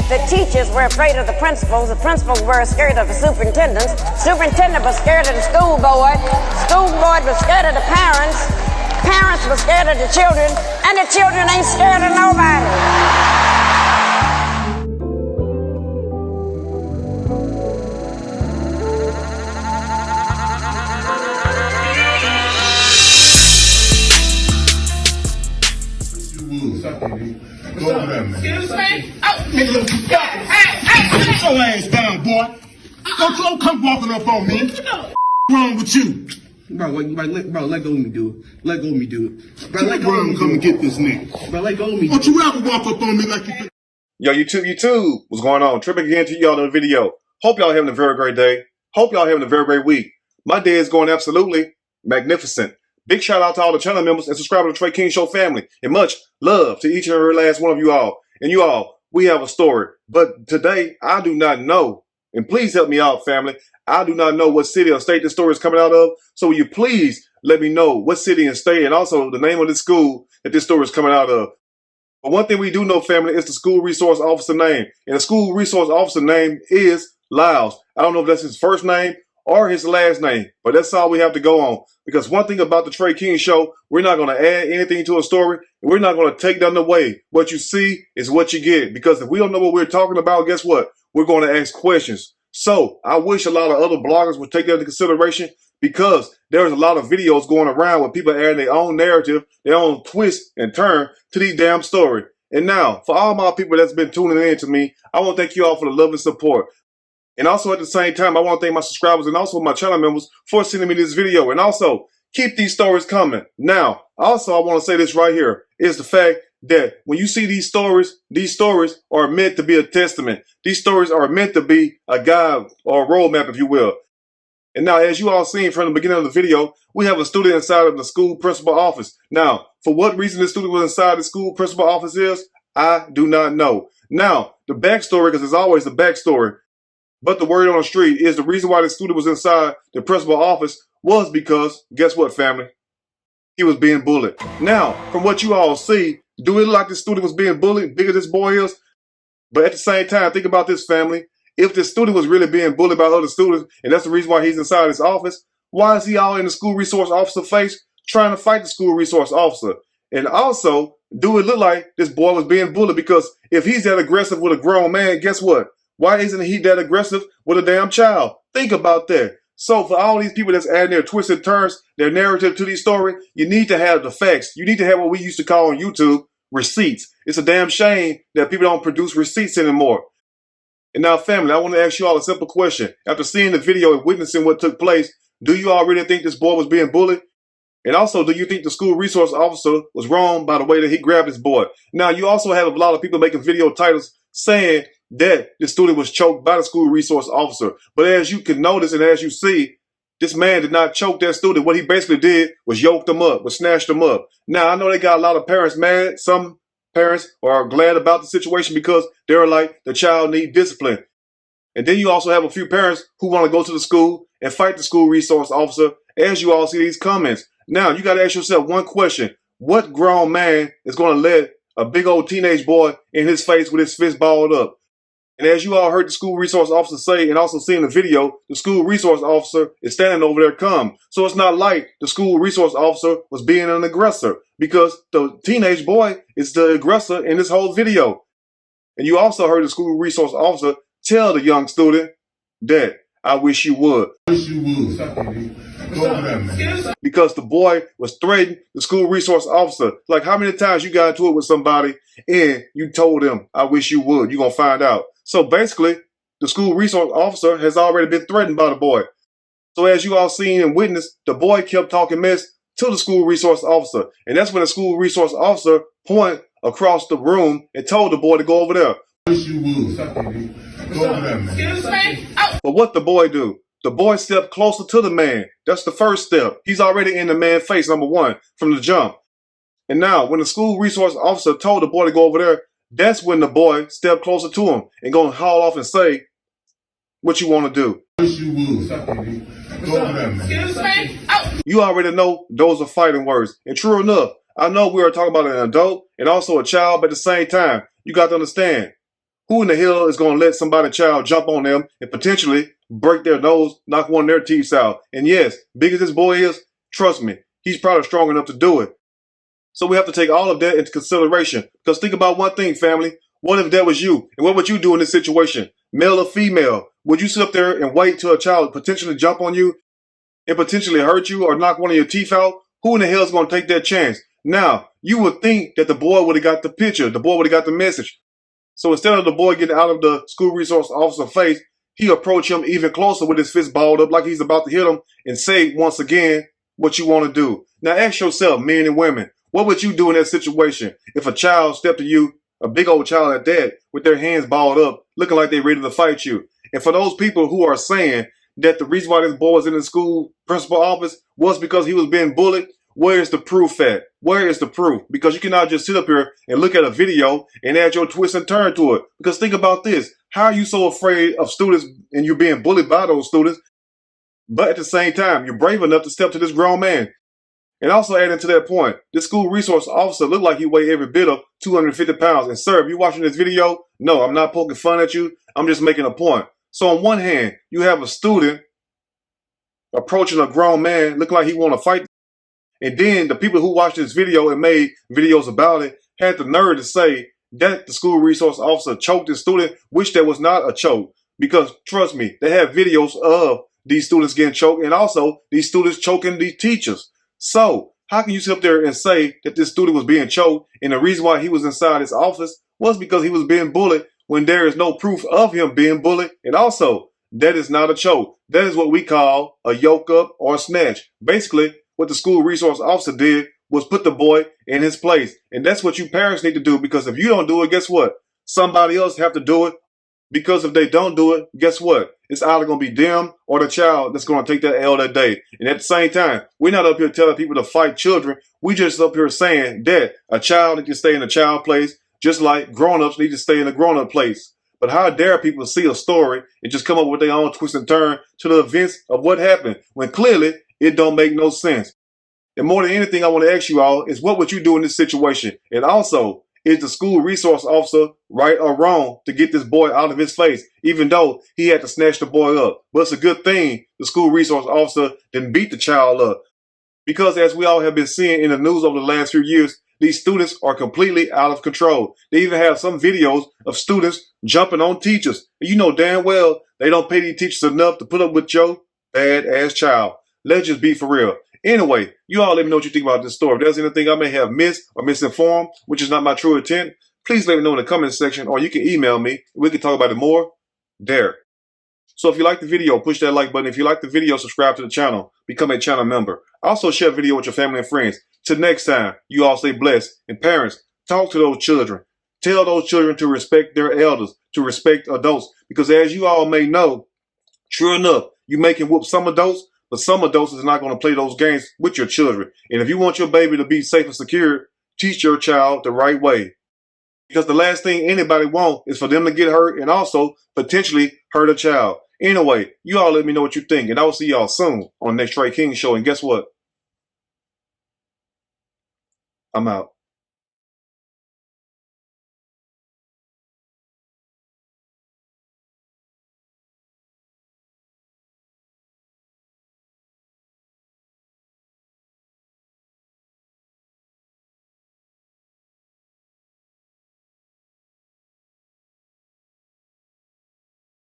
The teachers were afraid of the principals were scared of the superintendents was scared of the school board was scared of the parents were scared of the children, and the children ain't scared of nobody. Go over there, man. Excuse me? Oh, nigga, get your ass down, boy. Don't come walking up on me. What's wrong with you? Bro, let go of me, dude. Let go of me, dude. Bro, let go of me. Come and get this nigga. Bro, let go of me. Don't you ever walk up on me like you... Yo, YouTube, what's going on? Trey again to y'all in the video. Hope y'all having a very great day. Hope y'all having a very great week. My day is going absolutely magnificent. Big shout out to all the channel members and subscribers to the Trey King Show family. And much love to each and every last one of you all. And you all, we have a story. But today, I do not know. And please help me out, family. I do not know what city or state this story is coming out of. So will you please let me know what city and state and also the name of the school that this story is coming out of. But one thing we do know, family, is the school resource officer name. And the school resource officer name is Lyles. I don't know if that's his first name or his last name, but that's all we have to go on. Because one thing about the Trey King Show, we're not going to add anything to a story, and we're not going to take nothing away. What you see is what you get. Because if we don't know what we're talking about, guess what? We're going to ask questions. So I wish a lot of other bloggers would take that into consideration, because there's a lot of videos going around with people adding their own narrative, their own twist and turn to these damn story. And now, for all my people that's been tuning in to me, I want to thank you all for the love and support. And also at the same time, I want to thank my subscribers and also my channel members for sending me this video. And also, keep these stories coming. Now, also I want to say this right here, is the fact that when you see these stories are meant to be a testament. These stories are meant to be a guide or a roadmap, if you will. And now, as you all seen from the beginning of the video, we have a student inside of the school principal office. Now, for what reason this student was inside the school principal office is, I do not know. Now, the backstory, because there's always the backstory, but the word on the street is the reason why the student was inside the principal office was because, guess what, family? He was being bullied. Now, from what you all see, do it look like the student was being bullied, bigger this boy is? But at the same time, think about this, family. If the student was really being bullied by other students, and that's the reason why he's inside his office, why is he all in the school resource officer face trying to fight the school resource officer? And also, do it look like this boy was being bullied? Because if he's that aggressive with a grown man, guess what? Why isn't he that aggressive with a damn child? Think about that. So for all these people that's adding their twists and turns, their narrative to these stories, you need to have the facts. You need to have what we used to call on YouTube receipts. It's a damn shame that people don't produce receipts anymore. And now, family, I want to ask you all a simple question. After seeing the video and witnessing what took place, do you all really think this boy was being bullied? And also, do you think the school resource officer was wrong by the way that he grabbed this boy? Now, you also have a lot of people making video titles saying that the student was choked by the school resource officer. But as you can notice and as you see, this man did not choke that student. What he basically did was yoke them up, was snatch them up. Now, I know they got a lot of parents mad. Some parents are glad about the situation because they're like, the child need discipline. And then you also have a few parents who want to go to the school and fight the school resource officer, as you all see these comments. Now, you got to ask yourself one question. What grown man is going to let a big old teenage boy in his face with his fist balled up? And as you all heard the school resource officer say, and also seeing the video, the school resource officer is standing over there calm. So it's not like the school resource officer was being an aggressor, because the teenage boy is the aggressor in this whole video. And you also heard the school resource officer tell the young student that, I wish you would. I wish you would. Go over there, man. Because the boy was threatening the school resource officer. Like, how many times you got into it with somebody and you told them, I wish you would? You're going to find out. So basically, the school resource officer has already been threatened by the boy. So as you all seen and witnessed, the boy kept talking mess to the school resource officer. And that's when the school resource officer pointed across the room and told the boy to go over there. I wish you would. Go over there, man. Excuse me? But what the boy do? The boy stepped closer to the man. That's the first step. He's already in the man's face, number one, from the jump. And now, when the school resource officer told the boy to go over there, that's when the boy stepped closer to him and going to haul off and say, what you want to do? I wish you would. Go over there, man. Excuse me? You already know those are fighting words. And true enough, I know we are talking about an adult and also a child, but at the same time, you got to understand, Who in the hell is going to let somebody's child jump on them and potentially break their nose, knock one of their teeth out? And yes, big as this boy is, trust me, he's probably strong enough to do it. So we have to take all of that into consideration. Because think about one thing, family. What if that was you? And what would you do in this situation? Male or female? Would you sit up there and wait till a child potentially jump on you and potentially hurt you or knock one of your teeth out? Who in the hell is going to take that chance? Now, you would think that the boy would have got the picture. The boy would have got the message. So instead of the boy getting out of the school resource officer's face, he approached him even closer with his fist balled up like he's about to hit him and say once again what you want to do. Now ask yourself, men and women, what would you do in that situation if a child stepped to you, a big old child at that, with their hands balled up, looking like they're ready to fight you? And for those people who are saying that the reason why this boy was in the school principal office was because he was being bullied, where is the proof at? Where is the proof? Because you cannot just sit up here and look at a video and add your twist and turn to it. Because think about this. How are you so afraid of students and you're being bullied by those students, but at the same time, you're brave enough to step to this grown man? And also adding to that point, this school resource officer looked like he weighed every bit of 250 pounds. And sir, if you're watching this video, no, I'm not poking fun at you. I'm just making a point. So on one hand, you have a student approaching a grown man looking like he want to fight. And then the people who watched this video and made videos about it had the nerve to say that the school resource officer choked this student, which there was not a choke. Because trust me, they have videos of these students getting choked and also these students choking these teachers. So how can you sit up there and say that this student was being choked and the reason why he was inside his office was because he was being bullied when there is no proof of him being bullied? And also, that is not a choke. That is what we call a yoke up or a snatch. Basically, what the school resource officer did was put the boy in his place. And that's what you parents need to do, because if you don't do it, guess what? Somebody else have to do it. Because if they don't do it, guess what? It's either going to be them or the child that's going to take that L that day. And at the same time, we're not up here telling people to fight children. We just up here saying that a child needs to stay in a child place, just like grown-ups need to stay in a grown-up place. But how dare people see a story and just come up with their own twist and turn to the events of what happened when clearly it don't make no sense. And more than anything, I want to ask you all is, what would you do in this situation? And also, is the school resource officer right or wrong to get this boy out of his face, even though he had to snatch the boy up? But it's a good thing the school resource officer didn't beat the child up, because as we all have been seeing in the news over the last few years, these students are completely out of control. They even have some videos of students jumping on teachers. And you know damn well they don't pay these teachers enough to put up with your bad-ass child. Let's just be for real. Anyway, you all let me know what you think about this story. If there's anything I may have missed or misinformed, which is not my true intent, please let me know in the comment section, or you can email me. We can talk about it more there. So if you like the video, push that like button. If you like the video, subscribe to the channel. Become a channel member. Also share the video with your family and friends. Till next time, you all stay blessed. And parents, talk to those children. Tell those children to respect their elders, to respect adults. Because as you all may know, sure enough, you may can whoop some adults, but some adults is not going to play those games with your children. And if you want your baby to be safe and secure, teach your child the right way. Because the last thing anybody wants is for them to get hurt and also potentially hurt a child. Anyway, you all let me know what you think, and I will see y'all soon on the next Trey King Show. And guess what? I'm out.